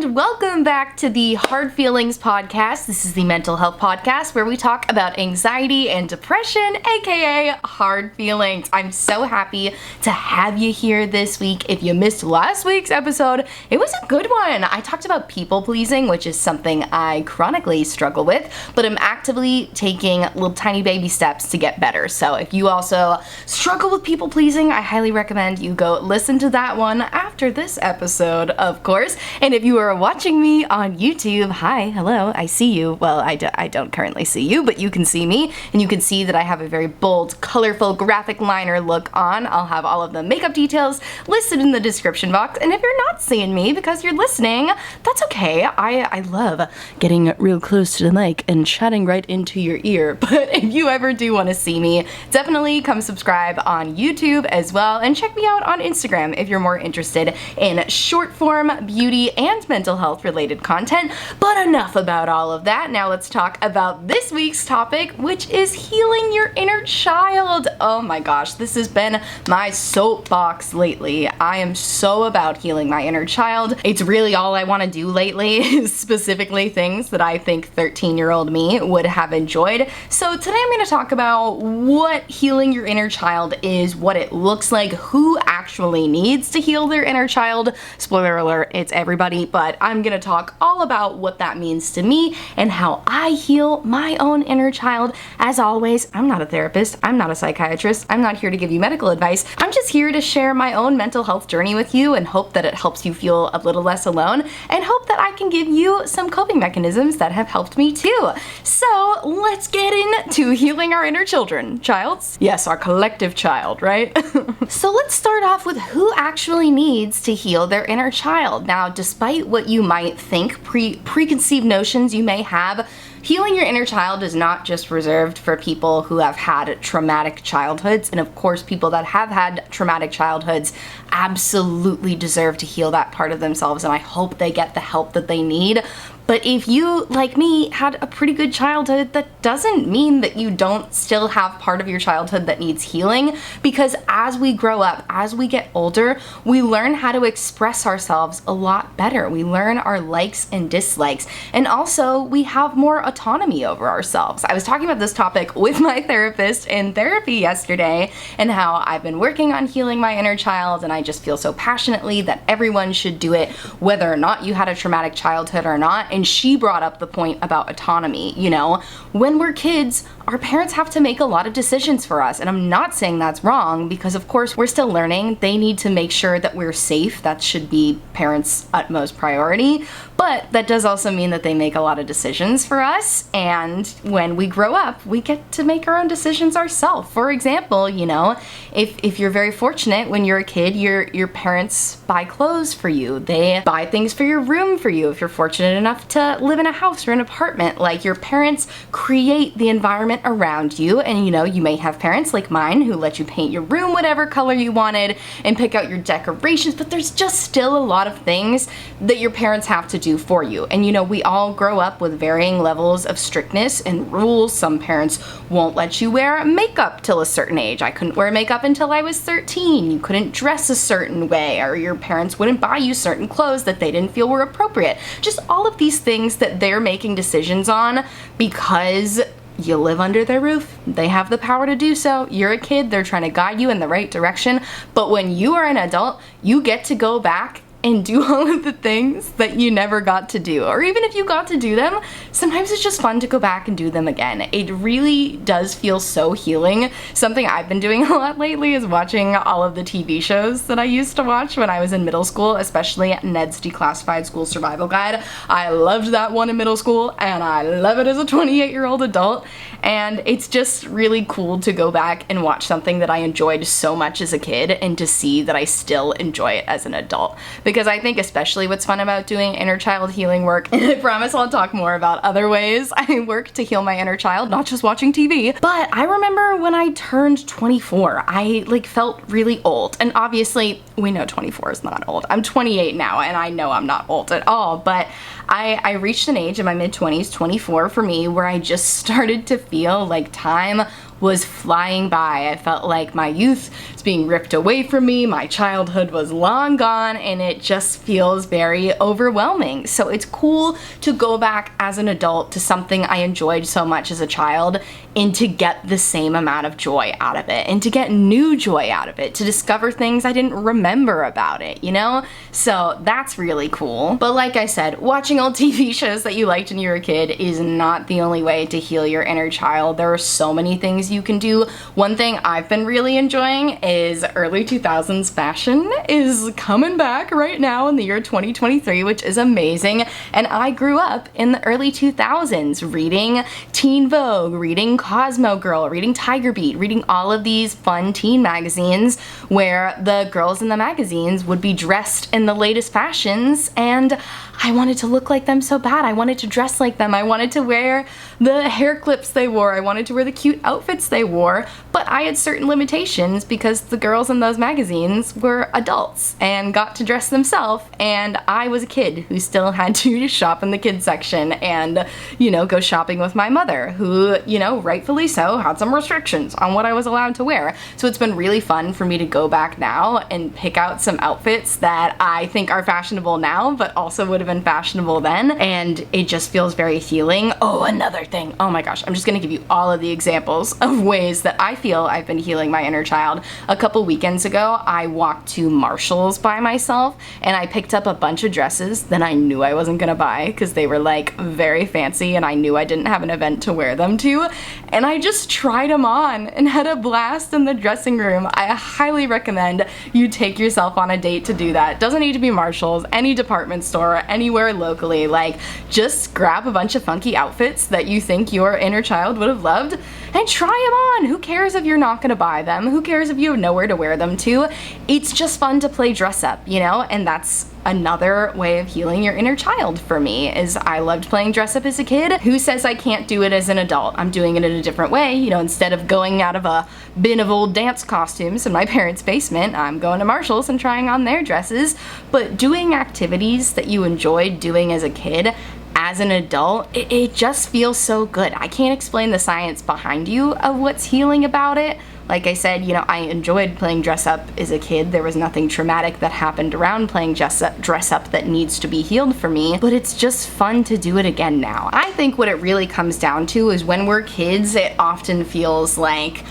and welcome back to the Hard Feelings podcast. This is the mental health podcast where we talk about anxiety and depression, aka hard feelings. I'm so happy to have you here this week. If you missed last week's episode, it was a good one. I talked about people pleasing, which is something I chronically struggle with, but I'm actively taking little tiny baby steps to get better. So if you also struggle with people pleasing, I highly recommend you go listen to that one after this episode, of course. And if you are watching me on YouTube, hi, hello, I see you. Well, I don't currently see you, but you can see me, and you can see that I have a very bold, colorful graphic liner look on. I'll have all of the makeup details listed in the description box, and if you're not seeing me because you're listening, that's okay. I love getting real close to the mic and chatting right into your ear, but if you ever do want to see me, definitely come subscribe on YouTube as well, and check me out on Instagram if you're more interested in short form beauty and mental health related content. But enough about all of that. Now let's talk about this week's topic, which is healing your inner child. Oh my gosh, this has been my soapbox lately. I am so about healing my inner child. It's really all I want to do lately, is specifically things that I think 13-year-old me would have enjoyed. So today I'm going to talk about what healing your inner child is, what it looks like, who actually needs to heal their inner child. Spoiler alert, it's everybody, but I'm gonna talk all about what that means to me and how I heal my own inner child. As always, I'm not a therapist, I'm not a psychiatrist, I'm not here to give you medical advice. I'm just here to share my own mental health journey with you and hope that it helps you feel a little less alone, and hope that I can give you some coping mechanisms that have helped me too. So let's get into healing our inner childs. Yes, our collective child, right? So let's start off with who actually needs to heal their inner child. Now, despite what you might think, preconceived notions you may have, healing your inner child is not just reserved for people who have had traumatic childhoods, and of course people that have had traumatic childhoods absolutely deserve to heal that part of themselves, and I hope they get the help that they need. But if you, like me, had a pretty good childhood, that doesn't mean that you don't still have part of your childhood that needs healing, because as we grow up, as we get older, we learn how to express ourselves a lot better. We learn our likes and dislikes, and also we have more autonomy over ourselves. I was talking about this topic with my therapist in therapy yesterday, and how I've been working on healing my inner child, and I just feel so passionately that everyone should do it, whether or not you had a traumatic childhood or not. And she brought up the point about autonomy. You know, when we're kids, our parents have to make a lot of decisions for us, and I'm not saying that's wrong, because of course we're still learning. They need to make sure that we're safe. That should be parents' utmost priority, but that does also mean that they make a lot of decisions for us, and when we grow up, we get to make our own decisions ourselves. For example, you know, if you're very fortunate, when you're a kid, your parents buy clothes for you. They buy things for your room for you. If you're fortunate enough to live in a house or an apartment, like, your parents create the environment around you. And you know, you may have parents like mine who let you paint your room whatever color you wanted and pick out your decorations, but there's just still a lot of things that your parents have to do for you. And you know, we all grow up with varying levels of strictness and rules. Some parents won't let you wear makeup till a certain age. I couldn't wear makeup until I was 13. You couldn't dress a certain way, or your parents wouldn't buy you certain clothes that they didn't feel were appropriate. Just all of these things that they're making decisions on because you live under their roof. They have the power to do so. You're a kid, they're trying to guide you in the right direction. But when you are an adult, you get to go back and do all of the things that you never got to do. Or even if you got to do them, sometimes it's just fun to go back and do them again. It really does feel so healing. Something I've been doing a lot lately is watching all of the TV shows that I used to watch when I was in middle school, especially Ned's Declassified School Survival Guide. I loved that one in middle school, and I love it as a 28-year-old adult. And it's just really cool to go back and watch something that I enjoyed so much as a kid and to see that I still enjoy it as an adult. Because I think especially what's fun about doing inner child healing work, and I promise I'll talk more about other ways I work to heal my inner child, not just watching TV, but I remember when I turned 24, I felt really old. And obviously we know 24 is not old. I'm 28 now, and I know I'm not old at all, but I reached an age in my mid-20s, 24 for me, where I just started to feel like time was flying by. I felt like my youth was being ripped away from me, my childhood was long gone, and it just feels very overwhelming. So it's cool to go back as an adult to something I enjoyed so much as a child and to get the same amount of joy out of it and to get new joy out of it, to discover things I didn't remember about it, you know? So that's really cool. But like I said, watching old TV shows that you liked when you were a kid is not the only way to heal your inner child. There are so many things you can do. One thing I've been really enjoying is early 2000s fashion is coming back right now in the year 2023, which is amazing. And I grew up in the early 2000s reading Teen Vogue, reading Cosmo Girl, reading Tiger Beat, reading all of these fun teen magazines where the girls in the magazines would be dressed in the latest fashions, and I wanted to look like them so bad. I wanted to dress like them. I wanted to wear the hair clips they wore. I wanted to wear the cute outfits they wore, but I had certain limitations because the girls in those magazines were adults and got to dress themselves, and I was a kid who still had to shop in the kids section and, you know, go shopping with my mother, who, you know, rightfully so, had some restrictions on what I was allowed to wear. So it's been really fun for me to go back now and pick out some outfits that I think are fashionable now, but also would have been fashionable then, and it just feels very healing. Oh, another thing. Oh my gosh, I'm just gonna give you all of the examples of ways that I feel I've been healing my inner child. A couple weekends ago, I walked to Marshall's by myself and I picked up a bunch of dresses that I knew I wasn't gonna buy because they were like very fancy and I knew I didn't have an event to wear them to, and I just tried them on and had a blast in the dressing room. I highly recommend you take yourself on a date to do that. Doesn't need to be Marshall's, any department store, anywhere locally. Like, just grab a bunch of funky outfits that you think your inner child would have loved and try them on. Who cares if you're not gonna buy them? Who cares if you have nowhere to wear them to? It's just fun to play dress up, you know? And that's another way of healing your inner child for me, is I loved playing dress up as a kid. Who says I can't do it as an adult? I'm doing it in a different way. You know, instead of going out of a bin of old dance costumes in my parents' basement, I'm going to Marshall's and trying on their dresses. But doing activities that you enjoyed doing as a kid, as an adult, it just feels so good. I can't explain the science behind you of what's healing about it. Like I said, you know, I enjoyed playing dress up as a kid. There was nothing traumatic that happened around playing dress up that needs to be healed for me, but it's just fun to do it again now. I think what it really comes down to is when we're kids, it often feels like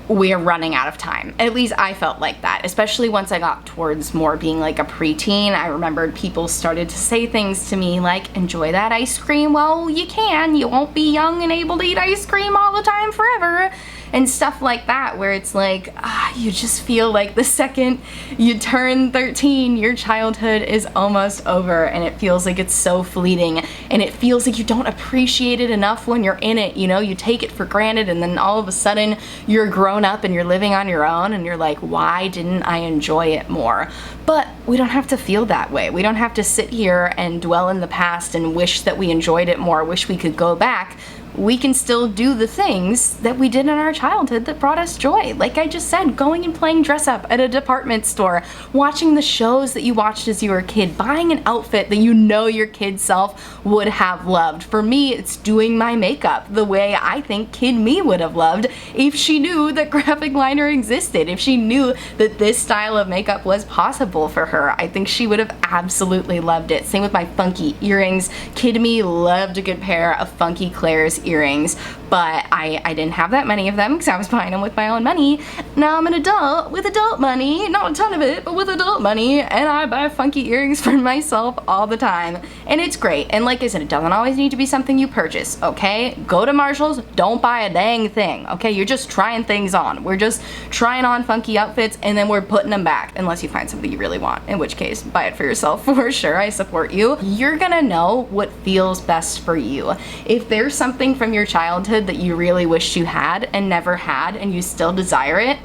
we're running out of time. At least I felt like that, especially once I got towards more being like a preteen. I remembered people started to say things to me like, enjoy that ice cream while you can. You won't be young and able to eat ice cream all the time forever. And stuff like that, where it's like, you just feel like the second you turn 13, your childhood is almost over, and it feels like it's so fleeting, and it feels like you don't appreciate it enough when you're in it, you know? You take it for granted, and then all of a sudden you're grown up and you're living on your own, and you're like, why didn't I enjoy it more? But we don't have to feel that way. We don't have to sit here and dwell in the past and wish that we enjoyed it more, wish we could go back. We can still do the things that we did in our childhood that brought us joy. Like I just said, going and playing dress up at a department store, watching the shows that you watched as you were a kid, buying an outfit that you know your kid self would have loved. For me, it's doing my makeup the way I think kid me would have loved if she knew that graphic liner existed, if she knew that this style of makeup was possible for her. I think she would have absolutely loved it. Same with my funky earrings. Kid me loved a good pair of funky Claire's earrings, but I didn't have that many of them because I was buying them with my own money. Now I'm an adult with adult money, not a ton of it, but with adult money, and I buy funky earrings for myself all the time, and it's great. And like I said, it doesn't always need to be something you purchase, okay? Go to Marshall's, don't buy a dang thing, okay? You're just trying things on. We're just trying on funky outfits, and then we're putting them back, unless you find something you really want, in which case, buy it for yourself for sure. I support you. You're gonna know what feels best for you. If there's something from your childhood that you really wished you had and never had and you still desire it,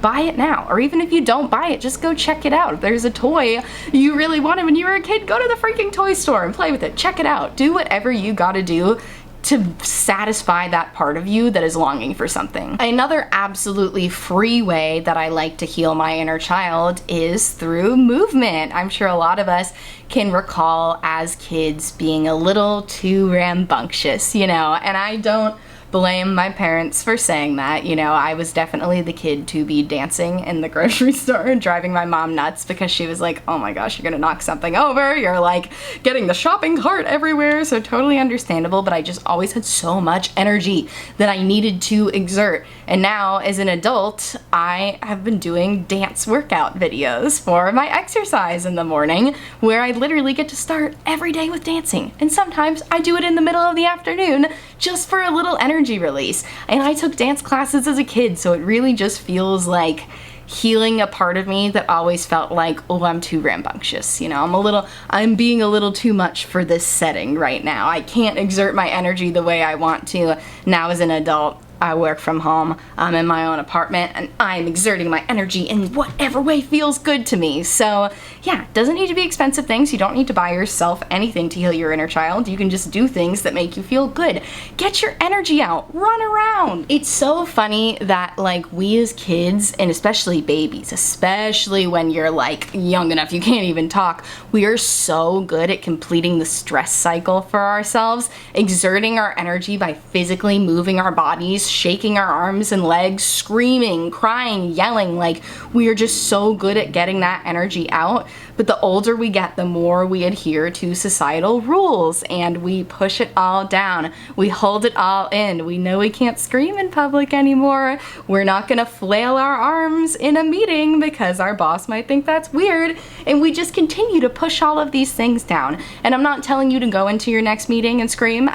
buy it now. Or even if you don't buy it, just go check it out. If there's a toy you really wanted when you were a kid, go to the freaking toy store and play with it. Check it out. Do whatever you gotta do to satisfy that part of you that is longing for something. Another absolutely free way that I like to heal my inner child is through movement. I'm sure a lot of us can recall as kids being a little too rambunctious, you know, and I don't blame my parents for saying that. You know, I was definitely the kid to be dancing in the grocery store and driving my mom nuts because she was like, oh my gosh, you're gonna knock something over, you're like getting the shopping cart everywhere. So totally understandable, but I just always had so much energy that I needed to exert. And now as an adult, I have been doing dance workout videos for my exercise in the morning, where I literally get to start every day with dancing. And sometimes I do it in the middle of the afternoon just for a little energy release. And I took dance classes as a kid, so it really just feels like healing a part of me that always felt like, oh, I'm too rambunctious. You know, I'm being a little too much for this setting right now. I can't exert my energy the way I want to. Now as an adult, I work from home, I'm in my own apartment, and I'm exerting my energy in whatever way feels good to me. So yeah, it doesn't need to be expensive things. You don't need to buy yourself anything to heal your inner child. You can just do things that make you feel good. Get your energy out, run around. It's so funny that like we as kids, and especially babies, especially when you're like young enough you can't even talk, we are so good at completing the stress cycle for ourselves, exerting our energy by physically moving our bodies, shaking our arms and legs, screaming, crying, yelling. Like, we are just so good at getting that energy out. But the older we get, the more we adhere to societal rules and we push it all down. We hold it all in. We know we can't scream in public anymore. We're not gonna flail our arms in a meeting because our boss might think that's weird. And we just continue to push all of these things down. And I'm not telling you to go into your next meeting and scream.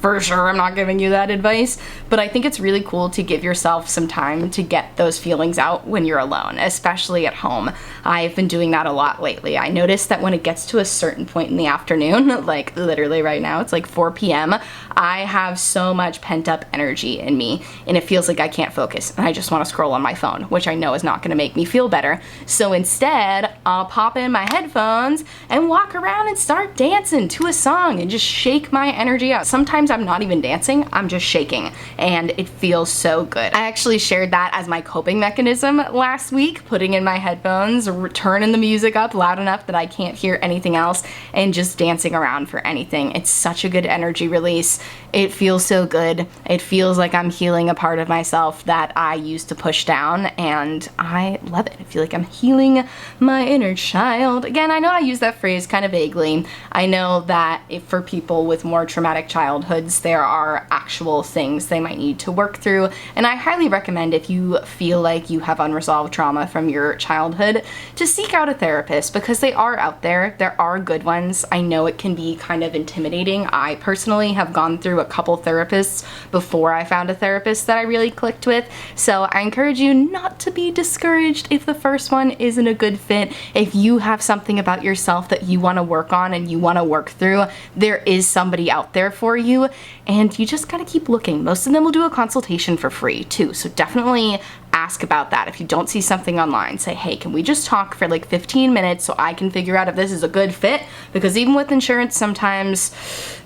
For sure, I'm not giving you that advice, but I think it's really cool to give yourself some time to get those feelings out when you're alone, especially at home. I've been doing that a lot lately. I noticed that when it gets to a certain point in the afternoon, like literally right now, it's like 4 p.m., I have so much pent up energy in me, and it feels like I can't focus, and I just want to scroll on my phone, which I know is not going to make me feel better. So instead, I'll pop in my headphones and walk around and start dancing to a song and just shake my energy out. Sometimes I'm not even dancing, I'm just shaking, and it feels so good. I actually shared that as my coping mechanism last week, putting in my headphones, turning the music up loud enough that I can't hear anything else, and just dancing around for anything. It's such a good energy release. It feels so good. It feels like I'm healing a part of myself that I used to push down, and I love it. I feel like I'm healing my inner child. Again, I know I use that phrase kind of vaguely. I know that if for people with more traumatic childhoods, there are actual things they might need to work through, and I highly recommend, if you feel like you have unresolved trauma from your childhood, to seek out a therapist, because they are out there. There are good ones. I know it can be kind of intimidating. I personally have gone through a couple therapists before I found a therapist that I really clicked with, so I encourage you not to be discouraged if the first one isn't a good fit. If you have something about yourself that you want to work on and you want to work through, there is somebody out there for you, and you just gotta keep looking. Most of them will do a consultation for free too, so definitely ask about that. If you don't see something online, say, hey, can we just talk for like 15 minutes so I can figure out if this is a good fit? Because even with insurance, sometimes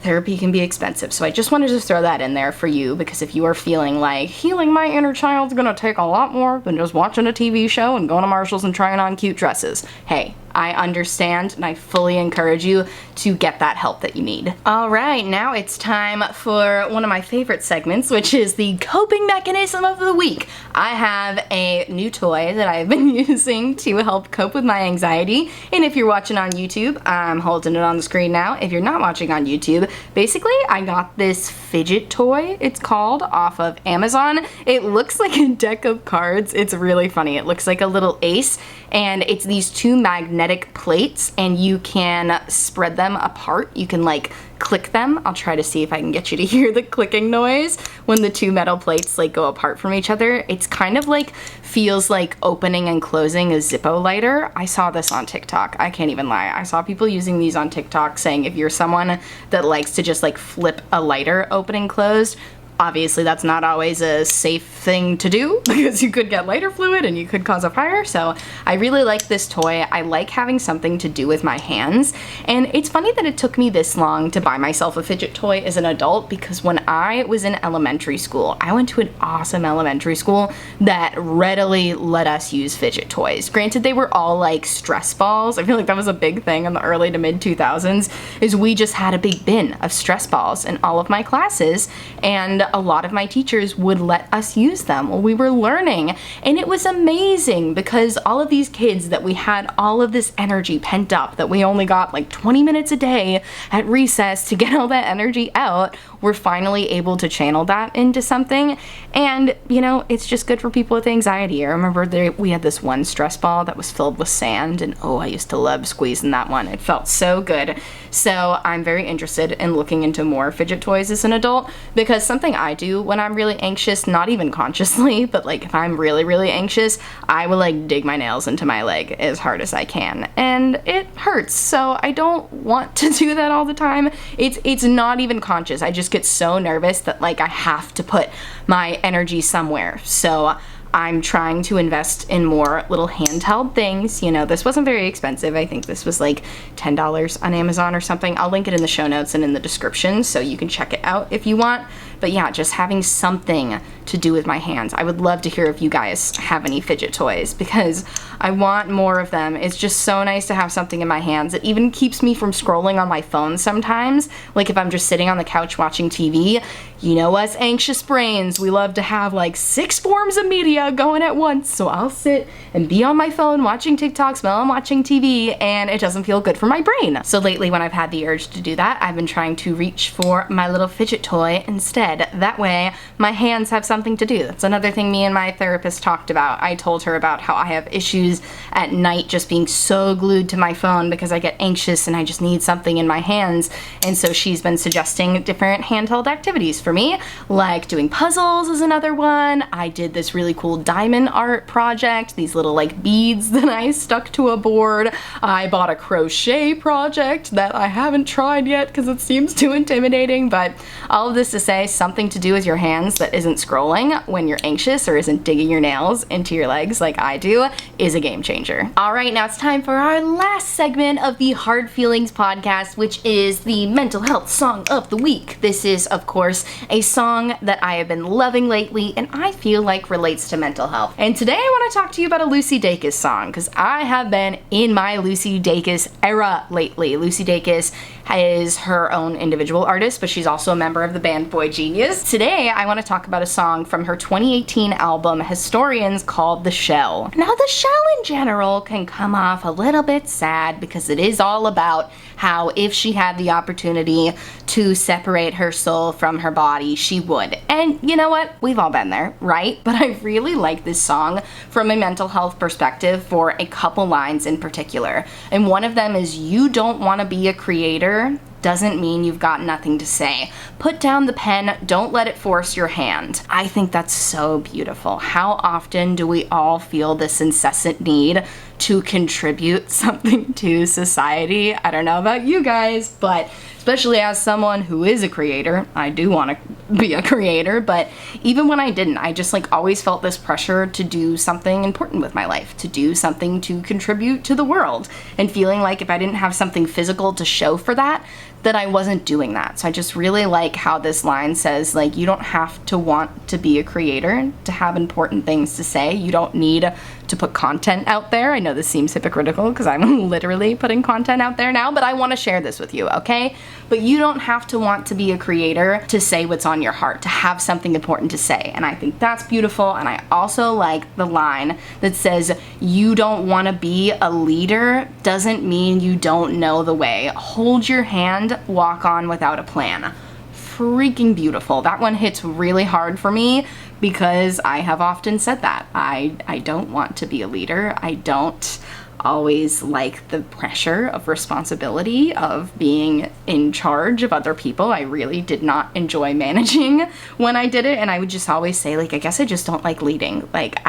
therapy can be expensive. So I just wanted to throw that in there for you, because if you are feeling like healing my inner child's gonna take a lot more than just watching a TV show and going to Marshall's and trying on cute dresses, hey, I understand, and I fully encourage you to get that help that you need. All right, now it's time for one of my favorite segments, which is the coping mechanism of the week. I have a new toy that I've been using to help cope with my anxiety, and if you're watching on YouTube, I'm holding it on the screen now. If you're not watching on YouTube, basically I got this fidget toy, it's called, off of Amazon. It looks like a deck of cards. It's really funny. It looks like a little ace, and it's these two magnetic plates, and you can spread them apart. You can like click them. I'll try to see if I can get you to hear the clicking noise when the two metal plates like go apart from each other. It's kind of like, feels like opening and closing a Zippo lighter. I saw this on TikTok. I can't even lie. I saw people using these on TikTok saying if you're someone that likes to just like flip a lighter open and closed, obviously that's not always a safe thing to do because you could get lighter fluid and you could cause a fire. So I really like this toy. I like having something to do with my hands. And it's funny that it took me this long to buy myself a fidget toy as an adult, because when I was in elementary school, I went to an awesome elementary school that readily let us use fidget toys. Granted, they were all like stress balls. I feel like that was a big thing in the early to mid 2000s, is we just had a big bin of stress balls in all of my classes. And a lot of my teachers would let us use them while we were learning. And it was amazing because all of these kids that we had all of this energy pent up, that we only got like 20 minutes a day at recess to get all that energy out, we're finally able to channel that into something. And you know, it's just good for people with anxiety. I remember we had this one stress ball that was filled with sand, and oh, I used to love squeezing that one. It felt so good. So I'm very interested in looking into more fidget toys as an adult, because something I do when I'm really anxious, not even consciously, but like if I'm really, really anxious, I will like dig my nails into my leg as hard as I can, and it hurts. So I don't want to do that all the time. It's not even conscious. I just get so nervous that like I have to put my energy somewhere. So I'm trying to invest in more little handheld things. You know, this wasn't very expensive. I think this was like $10 on Amazon or something. I'll link it in the show notes and in the description so you can check it out if you want. But yeah, just having something to do with my hands. I would love to hear if you guys have any fidget toys, because I want more of them. It's just so nice to have something in my hands. It even keeps me from scrolling on my phone sometimes. Like if I'm just sitting on the couch watching TV, you know us anxious brains, we love to have like 6 forms of media going at once. So I'll sit and be on my phone watching TikToks while I'm watching TV, and it doesn't feel good for my brain. So lately when I've had the urge to do that, I've been trying to reach for my little fidget toy instead. That way my hands have something to do. That's another thing me and my therapist talked about. I told her about how I have issues at night just being so glued to my phone because I get anxious and I just need something in my hands. And so she's been suggesting different handheld activities for me, like doing puzzles is another one. I did this really cool diamond art project, these little like beads that I stuck to a board. I bought a crochet project that I haven't tried yet because it seems too intimidating, but all of this to say, something to do with your hands that isn't scrolling when you're anxious or isn't digging your nails into your legs like I do is a game changer. All right, now it's time for our last segment of the Hard Feelings podcast, which is the mental health song of the week. This is, of course, a song that I have been loving lately and I feel like relates to mental health. And today I want to talk to you about a Lucy Dacus song, because I have been in my Lucy Dacus era lately. Lucy Dacus is her own individual artist, but she's also a member of the band Boy Genius. Today I want to talk about a song from her 2018 album Historians called The Shell. Now the shell in general can come off a little bit sad because it is all about how if she had the opportunity to separate her soul from her body, she would. And you know what? We've all been there, right? But I really like this song from a mental health perspective for a couple lines in particular. And one of them is, "You don't want to be a creator doesn't mean you've got nothing to say. Put down the pen, don't let it force your hand." I think that's so beautiful. How often do we all feel this incessant need to contribute something to society? I don't know about you guys, but especially as someone who is a creator, I do want to be a creator, but even when I didn't, I just like always felt this pressure to do something important with my life, to do something to contribute to the world, and feeling like if I didn't have something physical to show for that I wasn't doing that. So I just really like how this line says, like, you don't have to want to be a creator to have important things to say. You don't need to put content out there. I know this seems hypocritical because I'm literally putting content out there now, but I want to share this with you, okay? But you don't have to want to be a creator to say what's on your heart, to have something important to say. And I think that's beautiful. And I also like the line that says, "You don't want to be a leader doesn't mean you don't know the way. Hold your hand, walk on without a plan." Freaking beautiful. That one hits really hard for me because I have often said that. I don't want to be a leader. I don't always like the pressure of responsibility of being in charge of other people. I really did not enjoy managing when I did it, and I would just always say, like, I guess I just don't like leading. Like,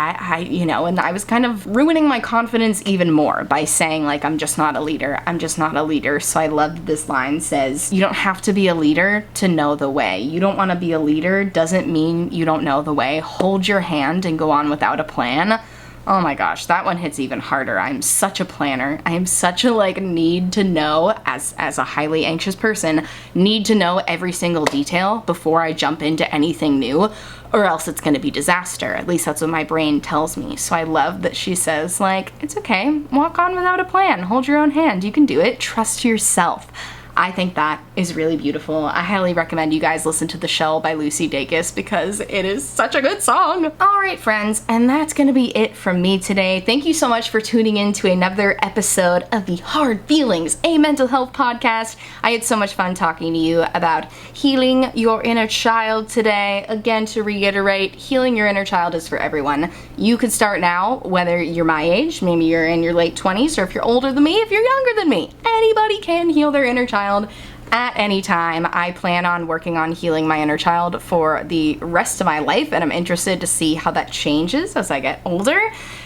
you know, and I was kind of ruining my confidence even more by saying, like, I'm just not a leader. I'm just not a leader. So I loved this line says, you don't have to be a leader to know the way. You don't want to be a leader doesn't mean you don't know the way. Hold your hand and go on without a plan. Oh my gosh, that one hits even harder. I'm such a planner. I am such a like need to know, as a highly anxious person, need to know every single detail before I jump into anything new, or else it's gonna be disaster. At least that's what my brain tells me. So I love that she says, like, it's okay, walk on without a plan, hold your own hand, you can do it, trust yourself. I think that is really beautiful. I highly recommend you guys listen to The Shell by Lucy Dacus because it is such a good song. Alright friends, and that's gonna be it from me today. Thank you so much for tuning in to another episode of the Hard Feelings, a mental health podcast. I had so much fun talking to you about healing your inner child today. Again, to reiterate, healing your inner child is for everyone. You could start now, whether you're my age, maybe you're in your late 20s, or if you're older than me, if you're younger than me. Anybody can heal their inner child at any time. I plan on working on healing my inner child for the rest of my life, and I'm interested to see how that changes as I get older.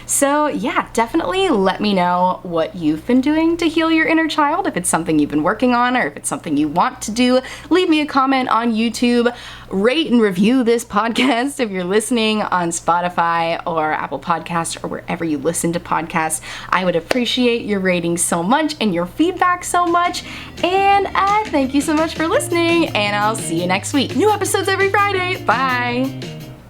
So yeah, definitely let me know what you've been doing to heal your inner child, if it's something you've been working on or if it's something you want to do. Leave me a comment on YouTube. Rate and review this podcast if you're listening on Spotify or Apple Podcasts or wherever you listen to podcasts. I would appreciate your ratings so much and your feedback so much. And thank you so much for listening, and I'll see you next week. New episodes every Friday. Bye!